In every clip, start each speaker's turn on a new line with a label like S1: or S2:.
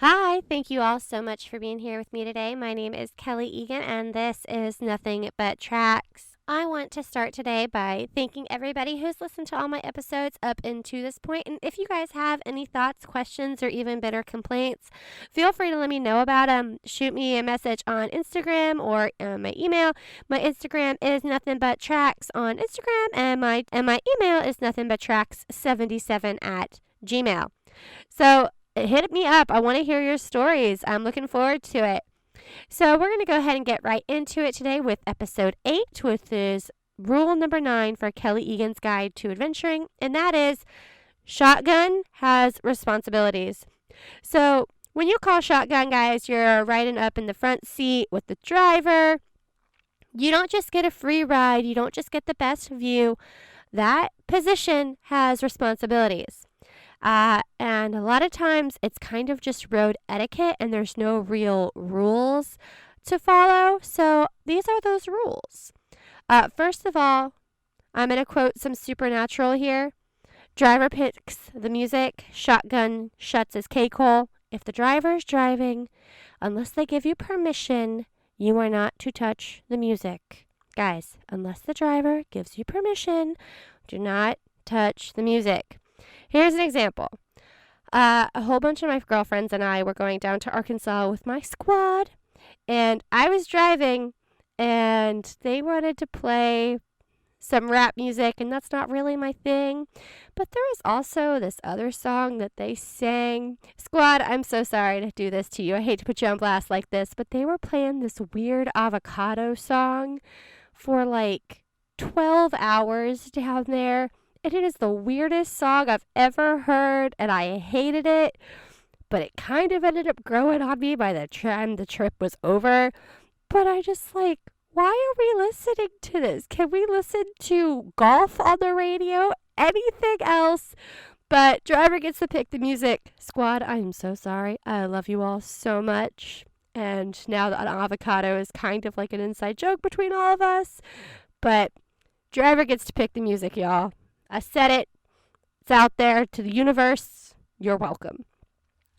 S1: Hi, thank you all so much for being here with me today. My name is Kelly Egan, and this is Nothing But Tracks. I want to start today by thanking everybody who's listened to all my episodes up into this point. And if you guys have any thoughts, questions, or even bitter complaints, feel free to let me know about them. Shoot me a message on Instagram or my email. My Instagram is Nothing But Tracks on Instagram, and my email is nothingbuttracks77 at Gmail. So hit me up. I want to hear your stories. I'm looking forward to it. So we're going to go ahead and get right into it today with episode 8, which is rule number 9 for Kelly Egan's Guide to Adventuring, and that is shotgun has responsibilities. So when you call shotgun, guys, you're riding up in the front seat with the driver. You don't just get a free ride. You don't just get the best view. That position has responsibilities. And a lot of times it's kind of just road etiquette and there's no real rules to follow. So these are those rules. First of all, I'm going to quote some Supernatural here. Driver picks the music, shotgun shuts his K-hole. If the driver is driving, unless they give you permission, you are not to touch the music. Guys, unless the driver gives you permission, do not touch the music. Here's an example. A whole bunch of my girlfriends and I were going down to Arkansas with my squad, and I was driving, and they wanted to play some rap music, and that's not really my thing. But there was also this other song that they sang. Squad, I'm so sorry to do this to you. I hate to put you on blast like this, but they were playing this weird avocado song for like 12 hours down there. And it is the weirdest song I've ever heard, and I hated it. But it kind of ended up growing on me by the time the trip was over. But I just like, why are we listening to this? Can we listen to golf on the radio? Anything else? But driver gets to pick the music. Squad, I am so sorry. I love you all so much. And now that avocado is kind of like an inside joke between all of us. But driver gets to pick the music, y'all. I said it. It's out there to the universe. You're welcome.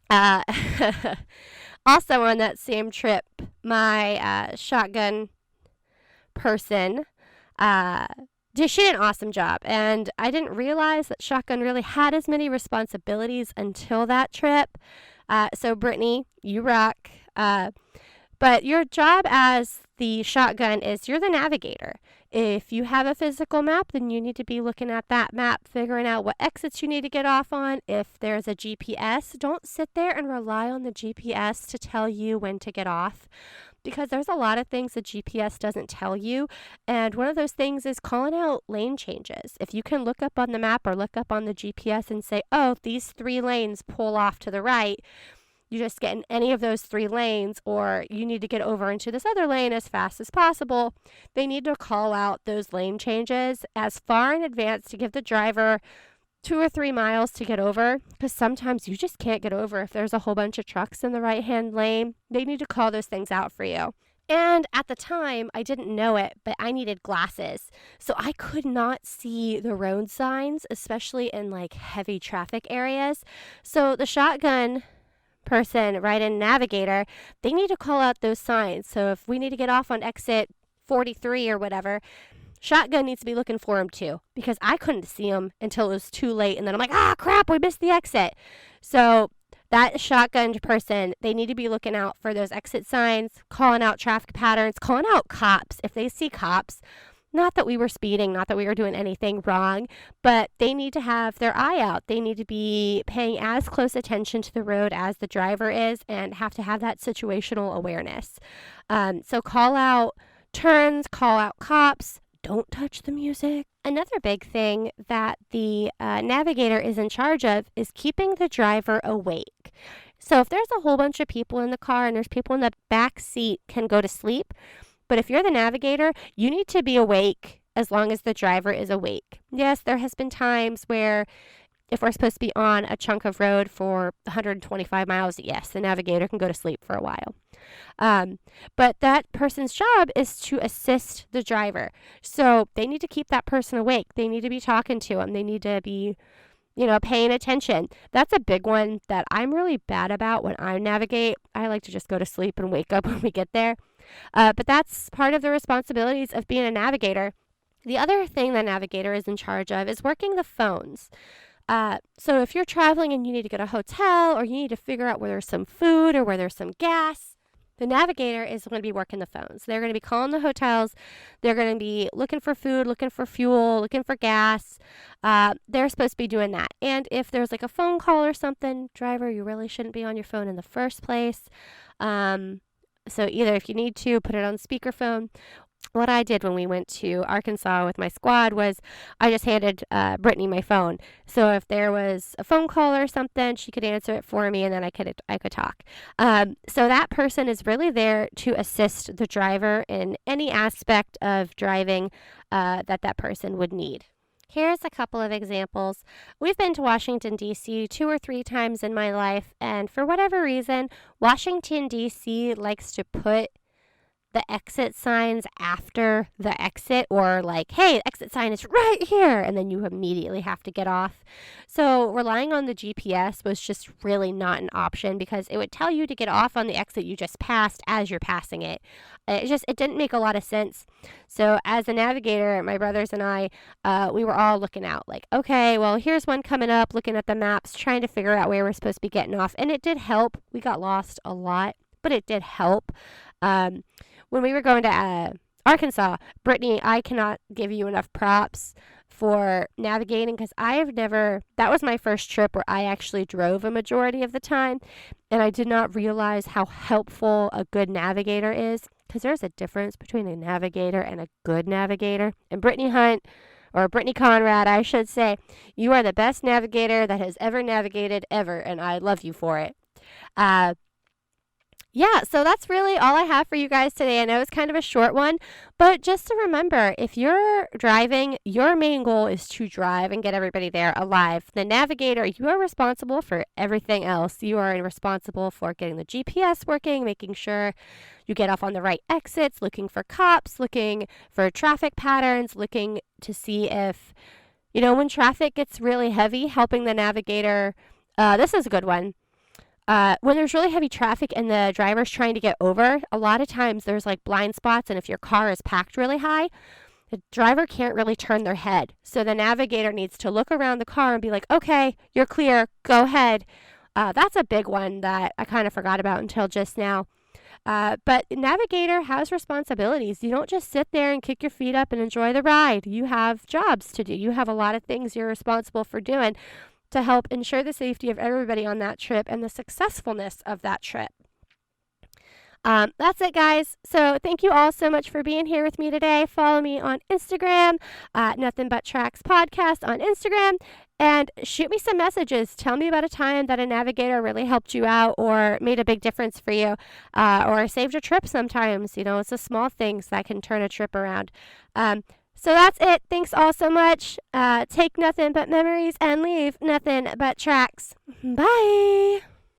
S1: Also on that same trip, my shotgun person, she did an awesome job. And I didn't realize that shotgun really had as many responsibilities until that trip. So Brittany, you rock. But your job as the shotgun is you're the navigator. If you have a physical map, then you need to be looking at that map, figuring out what exits you need to get off on. If there's a GPS, don't sit there and rely on the GPS to tell you when to get off, because there's a lot of things the GPS doesn't tell you. And one of those things is calling out lane changes. If you can look up on the map or look up on the GPS and say, oh, these 3 lanes pull off to the right, you just get in any of those 3 lanes, or you need to get over into this other lane as fast as possible. They need to call out those lane changes as far in advance to give the driver 2 or 3 miles to get over, because sometimes you just can't get over if there's a whole bunch of trucks in the right-hand lane. They need to call those things out for you. And at the time, I didn't know it, but I needed glasses. So I could not see the road signs, especially in like heavy traffic areas. So the shotgun person right in Navigator, they need to call out those signs. So if we need to get off on exit 43 or whatever, shotgun needs to be looking for them too, because I couldn't see them until it was too late, and then I'm like, crap, we missed the exit. So that shotgun person, they need to be looking out for those exit signs, calling out traffic patterns, calling out cops if they see cops. Not that we were speeding, not that we were doing anything wrong, but they need to have their eye out. They need to be paying as close attention to the road as the driver is, and have to have that situational awareness. So call out turns, call out cops, don't touch the music. Another big thing that the navigator is in charge of is keeping the driver awake. So if there's a whole bunch of people in the car and there's people in the back seat can go to sleep, but if you're the navigator, you need to be awake as long as the driver is awake. Yes, there has been times where if we're supposed to be on a chunk of road for 125 miles, yes, the navigator can go to sleep for a while. But that person's job is to assist the driver. So they need to keep that person awake. They need to be talking to them. They need to be paying attention. That's a big one that I'm really bad about when I navigate. I like to just go to sleep and wake up when we get there. But that's part of the responsibilities of being a navigator. The other thing that navigator is in charge of is working the phones. So if you're traveling and you need to get a hotel, or you need to figure out where there's some food or where there's some gas, the navigator is going to be working the phones. They're going to be calling the hotels. They're going to be looking for food, looking for fuel, looking for gas. They're supposed to be doing that. And if there's like a phone call or something, driver, you really shouldn't be on your phone in the first place. So either if you need to, put it on speakerphone. What I did when we went to Arkansas with my squad was I just handed Brittany my phone. So if there was a phone call or something, she could answer it for me, and then I could talk. So that person is really there to assist the driver in any aspect of driving that person would need. Here's a couple of examples. We've been to Washington, D.C. 2 or 3 times in my life, and for whatever reason, Washington, D.C. likes to put the exit signs after the exit, or like, hey, the exit sign is right here, and then you immediately have to get off. So relying on the GPS was just really not an option, because it would tell you to get off on the exit you just passed as you're passing it. It didn't make a lot of sense. So as a navigator, my brothers and I, we were all looking out like, okay, well, here's one coming up, looking at the maps, trying to figure out where we're supposed to be getting off. And it did help. We got lost a lot, but it did help. When we were going to Arkansas, Brittany, I cannot give you enough props for navigating, because that was my first trip where I actually drove a majority of the time, and I did not realize how helpful a good navigator is, because there's a difference between a navigator and a good navigator. And Brittany Conrad, I should say, you are the best navigator that has ever navigated ever, and I love you for it. Yeah, so that's really all I have for you guys today. I know it's kind of a short one, but just to remember, if you're driving, your main goal is to drive and get everybody there alive. The navigator, you are responsible for everything else. You are responsible for getting the GPS working, making sure you get off on the right exits, looking for cops, looking for traffic patterns, looking to see if, when traffic gets really heavy, helping the navigator. This is a good one. When there's really heavy traffic and the driver's trying to get over, a lot of times there's like blind spots, and if your car is packed really high, the driver can't really turn their head. So the navigator needs to look around the car and be like, okay, you're clear, go ahead. That's a big one that I kind of forgot about until just now. But navigator has responsibilities. You don't just sit there and kick your feet up and enjoy the ride. You have jobs to do. You have a lot of things you're responsible for doing to help ensure the safety of everybody on that trip and the successfulness of that trip. That's it, guys. So thank you all so much for being here with me today. Follow me on Instagram, Nothing But Tracks Podcast on Instagram, and shoot me some messages. Tell me about a time that a navigator really helped you out or made a big difference for you, or saved a trip sometimes. It's the small things that can turn a trip around. So that's it. Thanks all so much. Take nothing but memories and leave nothing but tracks. Bye.